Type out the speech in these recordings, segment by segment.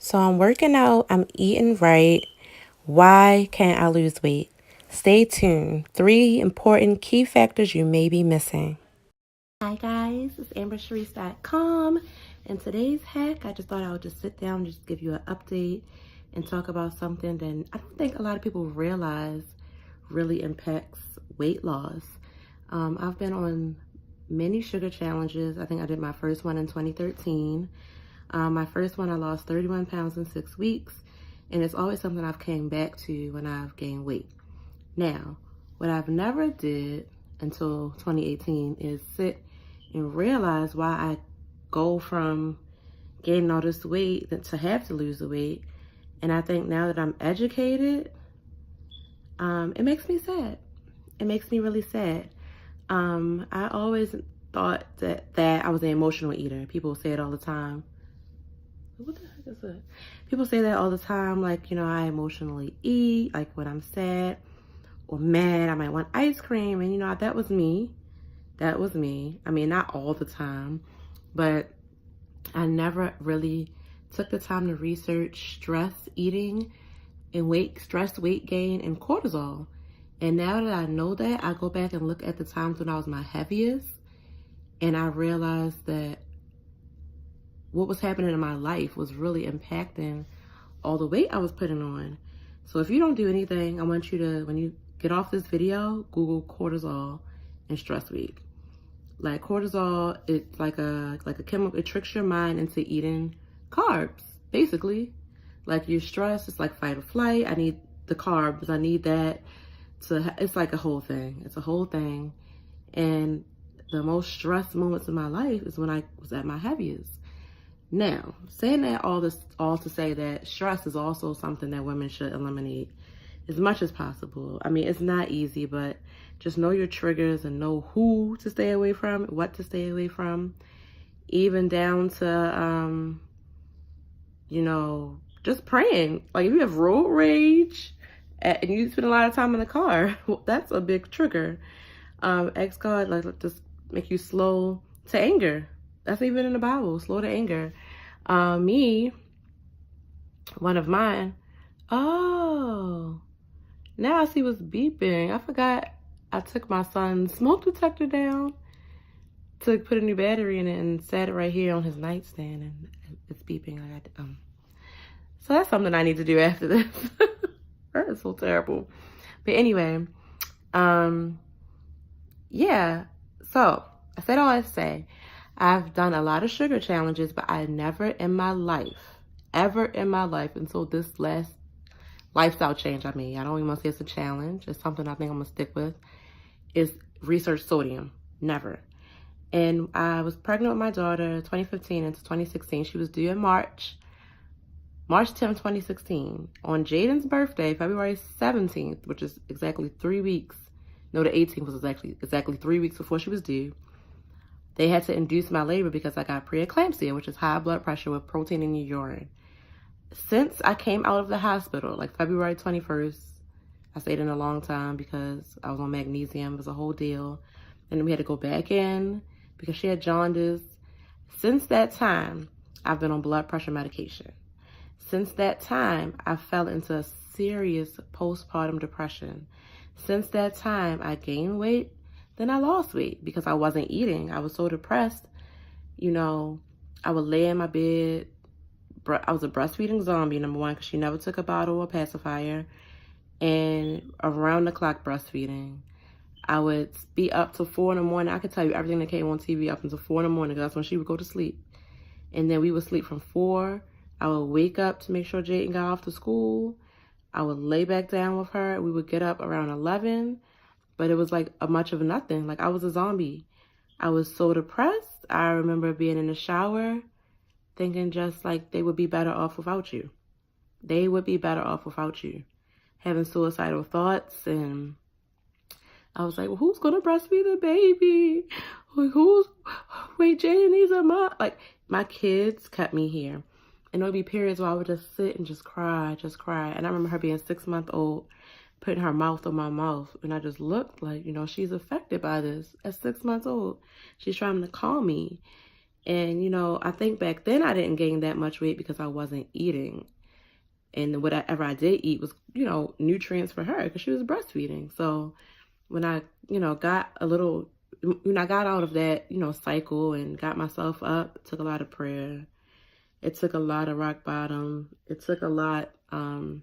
So I'm working out, I'm eating right. Why can't I lose weight? Stay tuned. 3 important key factors you may be missing. Hi guys, it's AmberSharice.com. And today's hack, I just thought I would just sit down and just give you an update and talk about something that I don't think a lot of people realize really impacts weight loss. I've been on many sugar challenges. I think I did my first one in 2013. My first one, I lost 31 pounds in 6 weeks, and it's always something I've came back to when I've gained weight. Now, what I've never did until 2018 is sit and realize why I go from gaining all this weight to have to lose the weight. And I think now that I'm educated, it makes me sad. It makes me really sad. I always thought that I was an emotional eater. People say it all the time. What the heck is that? People say that all the time, like, I emotionally eat, like when I'm sad or mad, I might want ice cream. And, that was me. That was me. I mean, not all the time, but I never really took the time to research stress eating and stress, weight gain, and cortisol. And now that I know that, I go back and look at the times when I was my heaviest, and I realized that what was happening in my life was really impacting all the weight I was putting on. So if you don't do anything, I want you to, when you get off this video, Google cortisol and stress weight. Like cortisol, it's like a chemical, it tricks your mind into eating carbs, basically. Like you're stressed, it's like fight or flight. I need the carbs, I need that it's like a whole thing. It's a whole thing. And the most stressed moments in my life is when I was at my heaviest. Now, saying that all to say that stress is also something that women should eliminate as much as possible. I mean, it's not easy, but just know your triggers and know who to stay away from, what to stay away from, even down to, just praying. Like if you have road rage and you spend a lot of time in the car, well, that's a big trigger. Ask God, like, just make you slow to anger. That's even in the Bible, slow to anger. One of mine, oh, now I see what's beeping. I forgot I took my son's smoke detector down to put a new battery in it and set it right here on his nightstand, and it's beeping. So that's something I need to do after this. That is so terrible. But anyway, yeah, so I said all I say. I've done a lot of sugar challenges, but I never in my life, ever in my life, until this last lifestyle change I made, I don't even want to say it's a challenge, it's something I think I'm going to stick with, is research sodium. Never. And I was pregnant with my daughter 2015 into 2016. She was due in March 10th, 2016. On Jaden's birthday, February 17th, which is exactly 3 weeks. No, the 18th was exactly 3 weeks before she was due. They had to induce my labor because I got preeclampsia, which is high blood pressure with protein in your urine. Since I came out of the hospital, like February 21st, I stayed in a long time because I was on magnesium. It was a whole deal. And then we had to go back in because she had jaundice. Since that time, I've been on blood pressure medication. Since that time, I fell into a serious postpartum depression. Since that time, I gained weight. Then I lost weight because I wasn't eating. I was so depressed. I would lay in my bed. I was a breastfeeding zombie, number one, because she never took a bottle or pacifier. And around the clock breastfeeding. I would be up till 4 in the morning. I could tell you everything that came on TV up until 4 in the morning, because that's when she would go to sleep. And then we would sleep from 4. I would wake up to make sure Jayden got off to school. I would lay back down with her. We would get up around 11. But it was like a much of nothing. Like I was a zombie. I was so depressed. I remember being in the shower thinking just like they would be better off without you. They would be better off without you. Having suicidal thoughts, and I was like, well, who's going to breastfeed the baby? Like, wait, Jaden needs a mom. Like, my kids kept me here. And there would be periods where I would just sit and just cry. And I remember her being 6-month-old, putting her mouth on my mouth, and I just looked like, she's affected by this at 6 months old. She's trying to calm me. And, you know, I think back then I didn't gain that much weight because I wasn't eating. And whatever I did eat was, you know, nutrients for her because she was breastfeeding. So when I, you know, when I got out of that, you know, cycle and got myself up, it took a lot of prayer. It took a lot of rock bottom. It took a lot to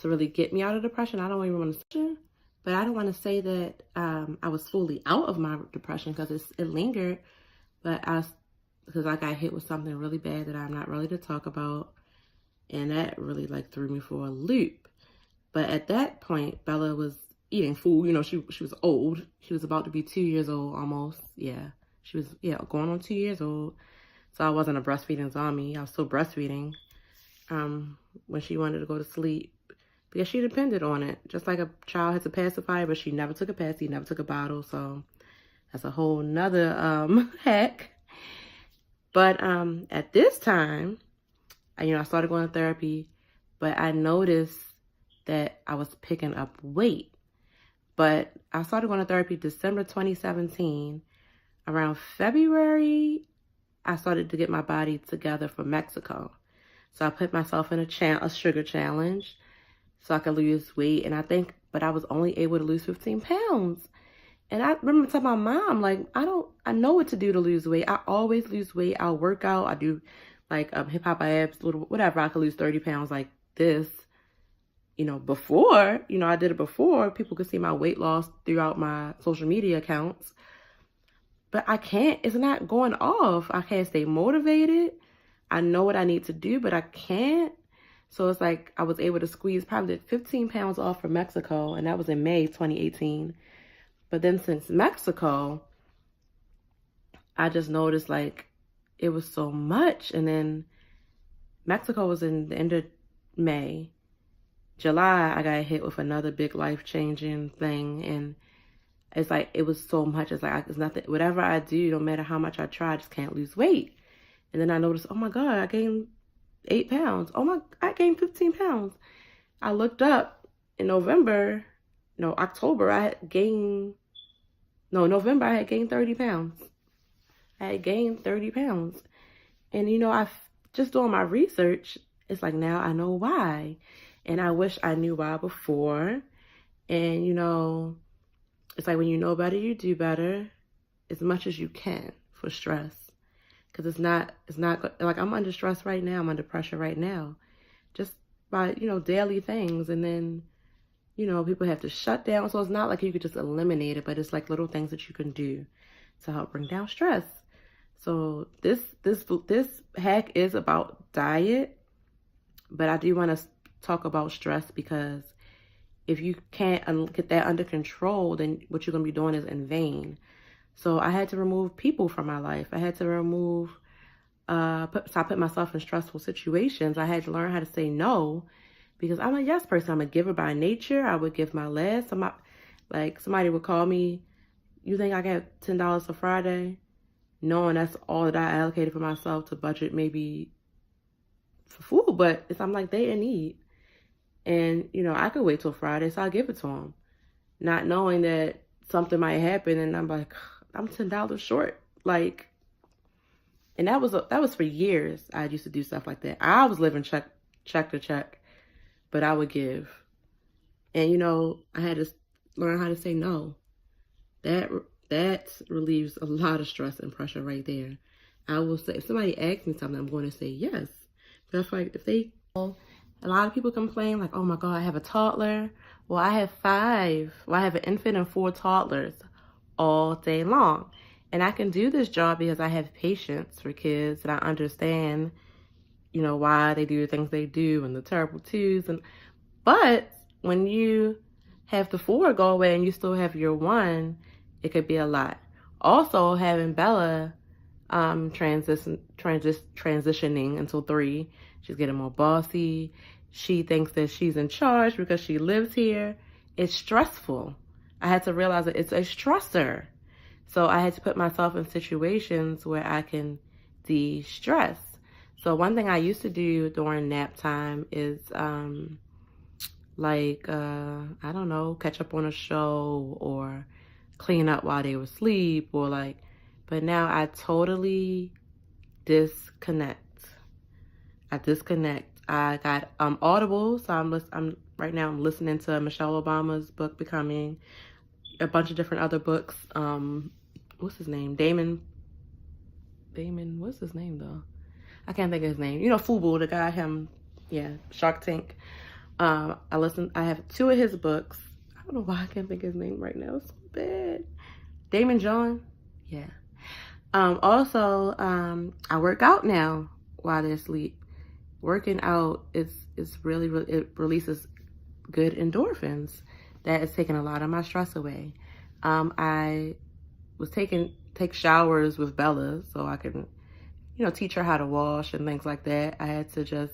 really get me out of depression. I don't even want to, but I don't want to say that I was fully out of my depression because it lingered. But because I got hit with something really bad that I'm not ready to talk about. And that really like threw me for a loop. But at that point, Bella was eating food. You know, she was old. She was about to be 2 years old almost. Yeah. She was, going on 2 years old. So I wasn't a breastfeeding zombie. I was still breastfeeding when she wanted to go to sleep because she depended on it. Just like a child has a pacifier, but she never took a passy, never took a bottle. So that's a whole nother hack. But at this time, I started going to therapy, but I noticed that I was picking up weight. But I started going to therapy December 2017. Around February, I started to get my body together for Mexico. So I put myself in a sugar challenge so I could lose weight. And but I was only able to lose 15 pounds. And I remember telling my mom, like, I know what to do to lose weight. I always lose weight. I'll work out. I do like hip hop abs, whatever. I could lose 30 pounds like this. Before, I did it before. People could see my weight loss throughout my social media accounts. But I can't, it's not going off. I can't stay motivated. I know what I need to do, but I can't. So it's like I was able to squeeze probably 15 pounds off from Mexico, and that was in May 2018. But then since Mexico, I just noticed like it was so much. And then Mexico was in the end of May. July, I got hit with another big life-changing thing. And it's like, it was so much. It's like, it's nothing, whatever I do, no matter how much I try, I just can't lose weight. And then I noticed, oh my God, I gained 8 pounds. I gained 15 pounds. I looked up in October, November, I had gained 30 pounds. I had gained 30 pounds. And, I just doing my research, it's like now I know why. And I wish I knew why before. And, it's like when you know better, you do better as much as you can for stress. Because it's not like I'm under stress right now. I'm under pressure right now. Just by, daily things. And then, people have to shut down. So it's not like you could just eliminate it, but it's like little things that you can do to help bring down stress. So this hack is about diet, but I do want to talk about stress because if you can't get that under control, then what you're going to be doing is in vain. So I had to remove people from my life. I had to remove, so I put myself in stressful situations. I had to learn how to say no because I'm a yes person. I'm a giver by nature. I would give my last. Somebody would call me, you think I got $10 for Friday? Knowing that's all that I allocated for myself to budget maybe for food, but I'm like, they in need. And, I could wait till Friday, so I'll give it to them. Not knowing that something might happen, and I'm like, I'm $10 short. Like, and that was for years. I used to do stuff like that. I was living check to check, but I would give. And, I had to learn how to say no. That relieves a lot of stress and pressure right there. I will say, if somebody asks me something, I'm going to say yes. But I feel like a lot of people complain like, oh my God, I have a toddler. Well, I have 5. Well, I have an infant and 4 toddlers all day long. And I can do this job because I have patience for kids and I understand, why they do the things they do and the terrible twos. But when you have the 4 go away and you still have your 1, it could be a lot. Also, having Bella transitioning until 3, she's getting more bossy. She thinks that she's in charge because she lives here. It's stressful. I had to realize that it's a stressor. So I had to put myself in situations where I can de-stress. So one thing I used to do during nap time is I don't know, catch up on a show or clean up while they were asleep or like But now I totally disconnect. I got Audible, so I'm right now I'm listening to Michelle Obama's book Becoming, a bunch of different other books. What's his name? Damon, what's his name though? I can't think of his name. You know, Fubu, the guy, Shark Tank. I have 2 of his books. I don't know why I can't think of his name right now. It's so bad. Damon John? Yeah. Also, I work out now while they're asleep. Working out is really, it releases good endorphins. That is taking a lot of my stress away. I was take showers with Bella so I can, teach her how to wash and things like that. I had to just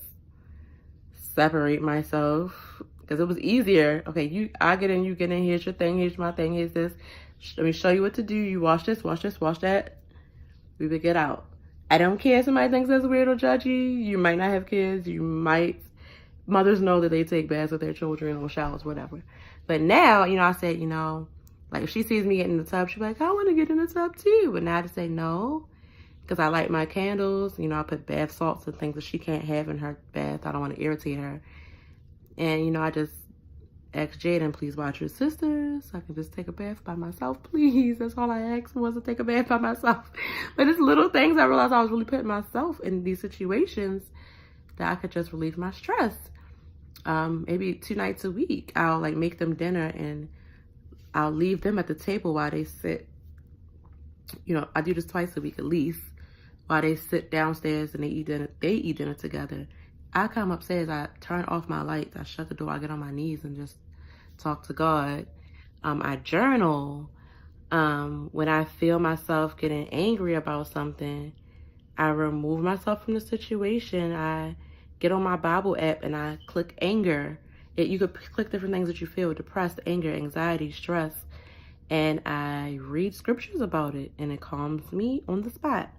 separate myself because it was easier. Okay, I get in, you get in, here's your thing, here's my thing, here's this. Let me show you what to do. You wash this, wash that. We would get out. I don't care if somebody thinks that's weird or judgy. You might not have kids. Mothers know that they take baths with their children or showers, whatever. But now, I said, like if she sees me getting in the tub, she'll be like, I want to get in the tub too. But now I just say no, because I light my candles. I put bath salts and things that she can't have in her bath. I don't want to irritate her. And, I just asked Jaden, please watch your sisters. I can just take a bath by myself, please. That's all I asked was to take a bath by myself. But it's little things I realized I was really putting myself in these situations that I could just relieve my stress. Maybe 2 nights a week, I'll like make them dinner and I'll leave them at the table while they sit. I do this twice a week at least, while they sit downstairs and they eat dinner together. I come upstairs, I turn off my lights, I shut the door, I get on my knees and just talk to God. I journal. When I feel myself getting angry about something, I remove myself from the situation. I get on my Bible app and I click anger. You could click different things that you feel: depressed, anger, anxiety, stress. And I read scriptures about it and it calms me on the spot.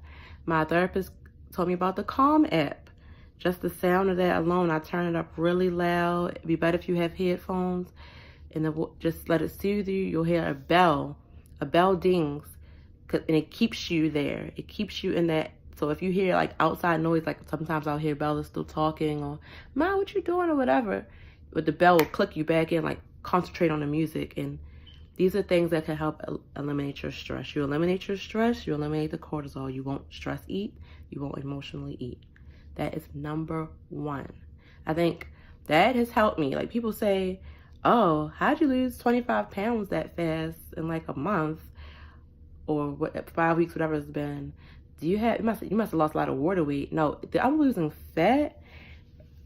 My therapist told me about the Calm app. Just the sound of that alone, I turn it up really loud. It'd be better if you have headphones and just let it soothe you. You'll hear a bell dings, and it keeps you there. It keeps you in that. So if you hear like outside noise, like sometimes I'll hear Bella still talking or, Mom, what you doing or whatever, but the bell will click you back in, like concentrate on the music. And these are things that can help eliminate your stress. You eliminate your stress, you eliminate the cortisol. You won't stress eat, you won't emotionally eat. That is number 1. I think that has helped me. Like people say, oh, how'd you lose 25 pounds that fast in like a month or 5 weeks, whatever it's been? You must have lost a lot of water weight. No, I'm losing fat.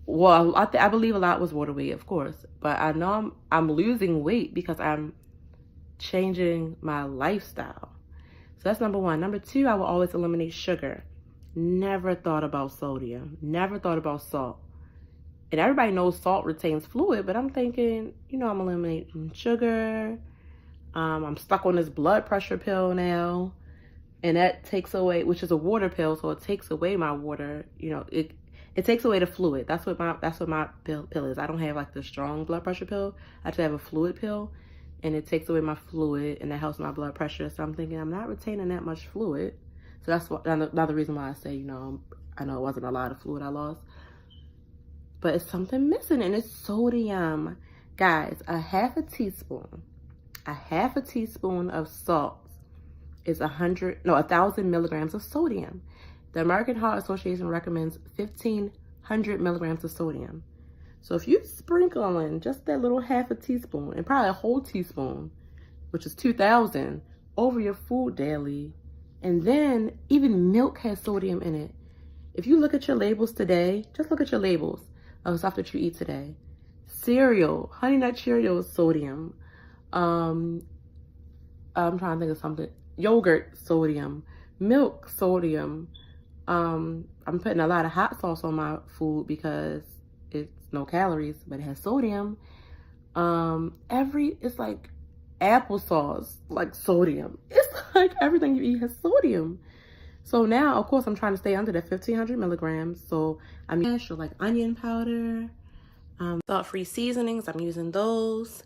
Well, I believe a lot was water weight, of course, but I know I'm losing weight because I'm changing my lifestyle. So that's number 1. Number 2, I will always eliminate sugar. Never thought about sodium. Never thought about salt. And everybody knows salt retains fluid, but I'm thinking, I'm eliminating sugar. I'm stuck on this blood pressure pill now. And that takes away, which is a water pill, so it takes away my water. It takes away the fluid. That's what my pill is. I don't have like the strong blood pressure pill. I just have a fluid pill, and it takes away my fluid, and that helps my blood pressure. So I'm thinking I'm not retaining that much fluid. So that's another reason why I say, I know it wasn't a lot of fluid I lost, but it's something missing, and it's sodium. Guys, a half a teaspoon of salt is 1,000 milligrams of sodium. The American Heart Association recommends 1,500 milligrams of sodium. So if you sprinkle in just that little half a teaspoon, and probably a whole teaspoon, which is 2,000, over your food daily, and then even milk has sodium in it. If you look at your labels today, just look at your labels of stuff that you eat today. Cereal, Honey Nut Cheerios, sodium. I'm trying to think of something. Yogurt, sodium. Milk, sodium. I'm putting a lot of hot sauce on my food because it's no calories, but it has sodium. It's like applesauce, like sodium. It's like everything you eat has sodium. So now, of course, I'm trying to stay under that 1,500 milligrams. So I'm using like onion powder, salt-free seasonings. I'm using those.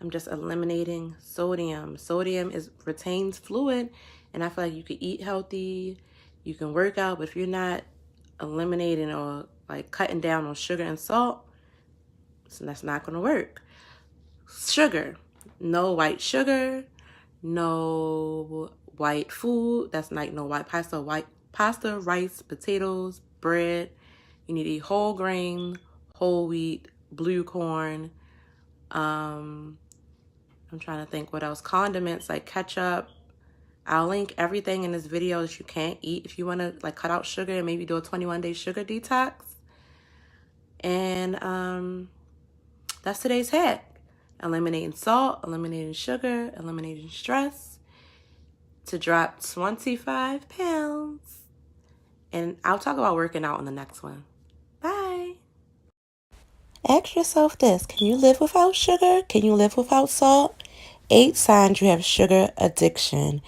I'm just eliminating sodium. Sodium retains fluid, and I feel like you can eat healthy, you can work out, but if you're not eliminating or like cutting down on sugar and salt, so that's not going to work. Sugar, no white sugar, no white food. That's like no white pasta, rice, potatoes, bread. You need to eat whole grain, whole wheat, blue corn. I'm trying to think what else. Condiments like ketchup. I'll link everything in this video that you can't eat if you want to like cut out sugar and maybe do a 21-day sugar detox. And that's today's hack. Eliminating salt, eliminating sugar, eliminating stress to drop 25 pounds. And I'll talk about working out on the next one. Bye. Ask yourself this. Can you live without sugar? Can you live without salt? 8 signs you have sugar addiction.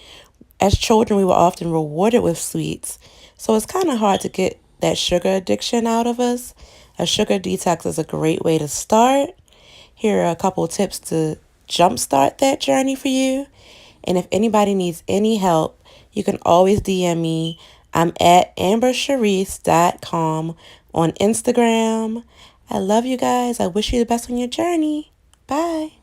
As children, we were often rewarded with sweets, so it's kind of hard to get that sugar addiction out of us. A sugar detox is a great way to start. Here are a couple tips to jumpstart that journey for you. And if anybody needs any help, you can always DM me. I'm at ambersharice.com on Instagram. I love you guys. I wish you the best on your journey. Bye.